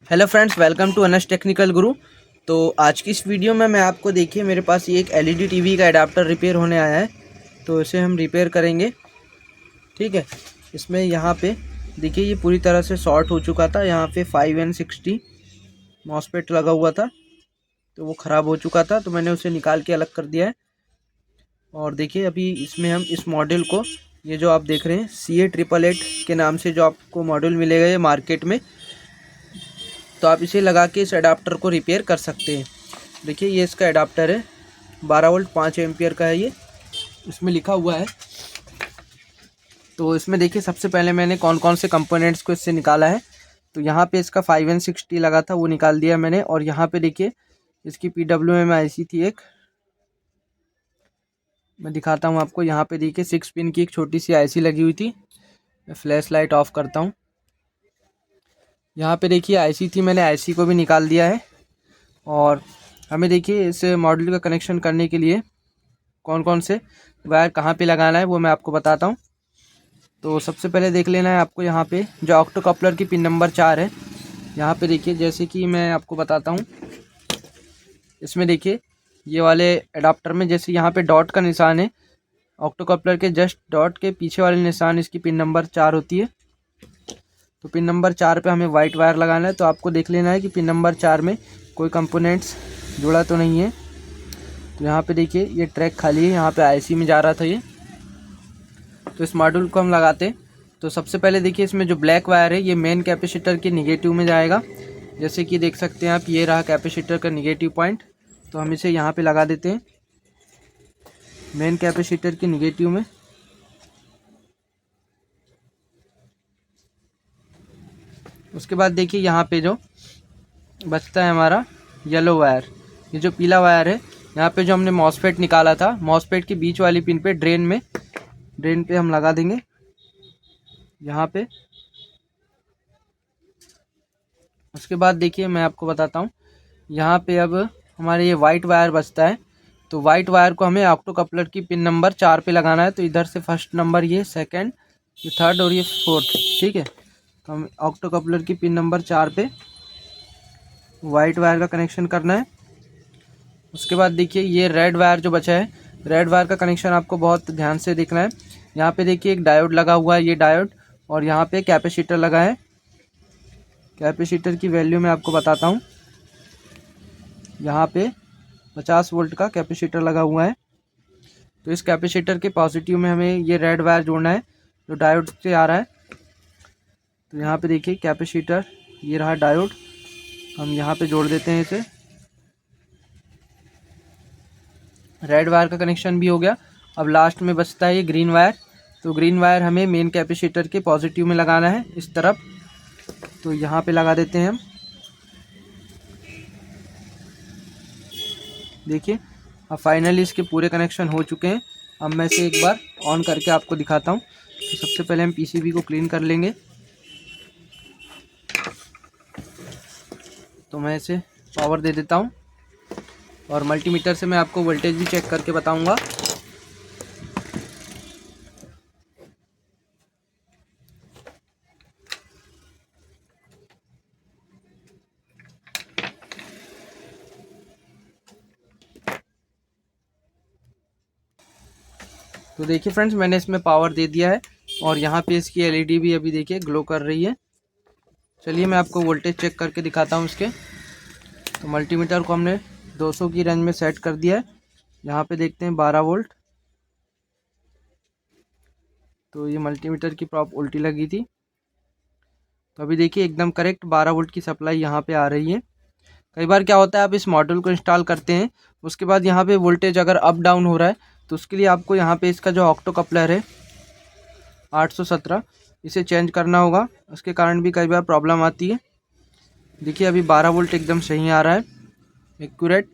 Hello friends, welcome to Anas technical guru. तो आज की इस वीडियो में मैं आपको देखिए मेरे पास ये एक एलईडी टीवी का एडाप्टर रिपेयर होने आया है। तो इसे हम रिपेयर करेंगे। ठीक है, इसमें यहाँ पे देखिए ये पूरी तरह से शॉर्ट हो चुका था। यहाँ पे 5N60 मॉसफेट लगा हुआ था, तो वो ख़राब हो चुका था, तो मैंने उसे निकाल के अलग कर दिया है। और देखिए अभी इसमें हम इस मॉडल को, ये जो आप देख रहे हैं CA888 के नाम से जो आपको मॉडल मिलेगा ये मार्केट में, तो आप इसे लगा के इस एडाप्टर को रिपेयर कर सकते हैं। देखिए ये इसका एडाप्टर है, 12 वोल्ट 5 एम्पियर का है ये, इसमें लिखा हुआ है। तो इसमें देखिए सबसे पहले मैंने कौन कौन से कंपोनेंट्स को इससे निकाला है। तो यहाँ पे इसका 5N60 लगा था, वो निकाल दिया मैंने। और यहाँ पे देखिए इसकी PWM IC थी एक, मैं दिखाता हूँ आपको। यहाँ पे देखिए 6 पिन की एक छोटी सी IC लगी हुई थी। मैं फ्लैश लाइट ऑफ करता हूँ। यहाँ पे देखिए IC थी, मैंने IC को भी निकाल दिया है। और हमें देखिए इस मॉड्यूल का कनेक्शन करने के लिए कौन कौन से वायर कहाँ पे लगाना है वो मैं आपको बताता हूँ। तो सबसे पहले देख लेना है आपको, यहाँ पे जो ऑक्टो कपलर की पिन नंबर 4 है, यहाँ पे देखिए जैसे कि मैं आपको बताता हूँ। इसमें देखिए ये वाले एडाप्टर में जैसे यहाँ पे डॉट का निशान है, ऑक्टो कपलर के जस्ट डॉट के पीछे वाले निशान इसकी पिन नंबर 4 होती है। तो पिन नंबर 4 पे हमें वाइट वायर लगाना है। तो आपको देख लेना है कि पिन नंबर 4 में कोई कंपोनेंट्स जुड़ा तो नहीं है। तो यहाँ पे देखिए ये ट्रैक खाली है, यहाँ पे IC में जा रहा था ये। तो इस मॉड्यूल को हम लगाते हैं। तो सबसे पहले देखिए इसमें जो ब्लैक वायर है ये मेन कैपेसिटर के निगेटिव में जाएगा। जैसे कि देख सकते हैं आप, ये रहा कैपेसिटर का निगेटिव पॉइंट। तो हम इसे यहाँ पे लगा देते हैं मेन कैपेसिटर के निगेटिव में। उसके बाद देखिए यहाँ पे जो बचता है हमारा येलो वायर, ये जो पीला वायर है, यहाँ पे जो हमने मॉसफेट निकाला था, मॉसफेट की बीच वाली पिन पे ड्रेन पे हम लगा देंगे यहाँ पे। उसके बाद देखिए मैं आपको बताता हूँ, यहाँ पे अब हमारे ये वाइट वायर बचता है। तो वाइट वायर को हमें ऑक्टो कपलर की पिन नंबर 4 पे लगाना है। तो इधर से फर्स्ट नंबर, ये सेकंड, ये थर्ड और ये फोर्थ। ठीक है, तो हमें ऑक्टो कपलर की पिन नंबर 4 पे वाइट वायर का कनेक्शन करना है। उसके बाद देखिए ये रेड वायर जो बचा है, रेड वायर का कनेक्शन आपको बहुत ध्यान से देखना है। यहाँ पे देखिए एक डायोड लगा हुआ है, ये डायोड, और यहाँ पे कैपेसिटर लगा है। कैपेसिटर की वैल्यू मैं आपको बताता हूँ। यहाँ पे 50 वोल्ट का कैपेसिटर लगा हुआ है। तो इस कैपेसिटर के पॉजिटिव में हमें ये रेड वायर जोड़ना है जो डायोड से आ रहा है। तो यहाँ पे देखिए कैपेसिटर, ये रहा डायोड, हम यहाँ पे जोड़ देते हैं इसे। रेड वायर का कनेक्शन भी हो गया। अब लास्ट में बचता है ये ग्रीन वायर। तो ग्रीन वायर हमें मेन कैपेसिटर के पॉजिटिव में लगाना है इस तरफ। तो यहाँ पे लगा देते हैं हम। देखिए अब फाइनली इसके पूरे कनेक्शन हो चुके हैं। अब मैं इसे एक बार ऑन करके आपको दिखाता हूँ। तो सबसे पहले हम PCB को क्लीन कर लेंगे। तो मैं इसे पावर दे देता हूँ और मल्टीमीटर से मैं आपको वोल्टेज भी चेक करके बताऊँगा। तो देखिए फ्रेंड्स, मैंने इसमें पावर दे दिया है और यहाँ पे इसकी LED भी अभी देखिए ग्लो कर रही है। चलिए मैं आपको वोल्टेज चेक करके दिखाता हूँ इसके। तो मल्टीमीटर को हमने 200 की रेंज में सेट कर दिया है। यहाँ पे देखते हैं 12 वोल्ट। तो ये मल्टीमीटर की प्रॉप उल्टी लगी थी। तो अभी देखिए एकदम करेक्ट 12 वोल्ट की सप्लाई यहाँ पे आ रही है। कई बार क्या होता है, आप इस मॉड्यूल को इंस्टॉल करते हैं, उसके बाद यहाँ पे वोल्टेज अगर अप डाउन हो रहा है, तो उसके लिए आपको यहाँ पे इसका जो ऑक्टो कपलर है 817, इसे चेंज करना होगा। उसके कारण भी कई बार प्रॉब्लम आती है। देखिए अभी 12 वोल्ट एकदम सही आ रहा है, एक्यूरेट,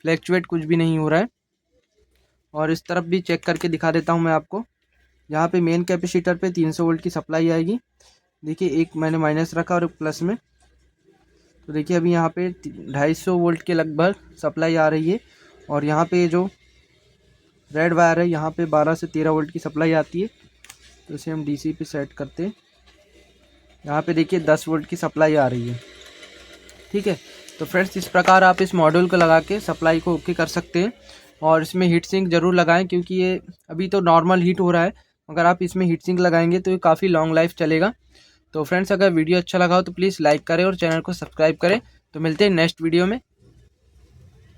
फ्लैक्चुएट कुछ भी नहीं हो रहा है। और इस तरफ भी चेक करके दिखा देता हूँ मैं आपको। यहाँ पे मेन कैपेसिटर पे 300 वोल्ट की सप्लाई आएगी। देखिए एक मैंने माइनस रखा और एक प्लस में। तो देखिए अभी यहाँ पे 250 वोल्ट के लगभग सप्लाई आ रही है। और यहाँ पे जो रेड वायर है, यहाँ पे 12 से 13 वोल्ट की सप्लाई आती है। तो इसे हम DC पे सेट करते हैं। यहाँ पे देखिए 10 वोल्ट की सप्लाई आ रही है। ठीक है। तो फ्रेंड्स इस प्रकार आप इस मॉड्यूल को लगा के सप्लाई को ओके कर सकते हैं। और इसमें हीट सिंक ज़रूर लगाएं, क्योंकि ये अभी तो नॉर्मल हीट हो रहा है, अगर आप इसमें हीट सिंक लगाएंगे तो ये काफ़ी लॉन्ग लाइफ चलेगा। तो फ्रेंड्स अगर वीडियो अच्छा लगा हो तो प्लीज़ लाइक करें और चैनल को सब्सक्राइब करें। तो मिलते हैं नेक्स्ट वीडियो में।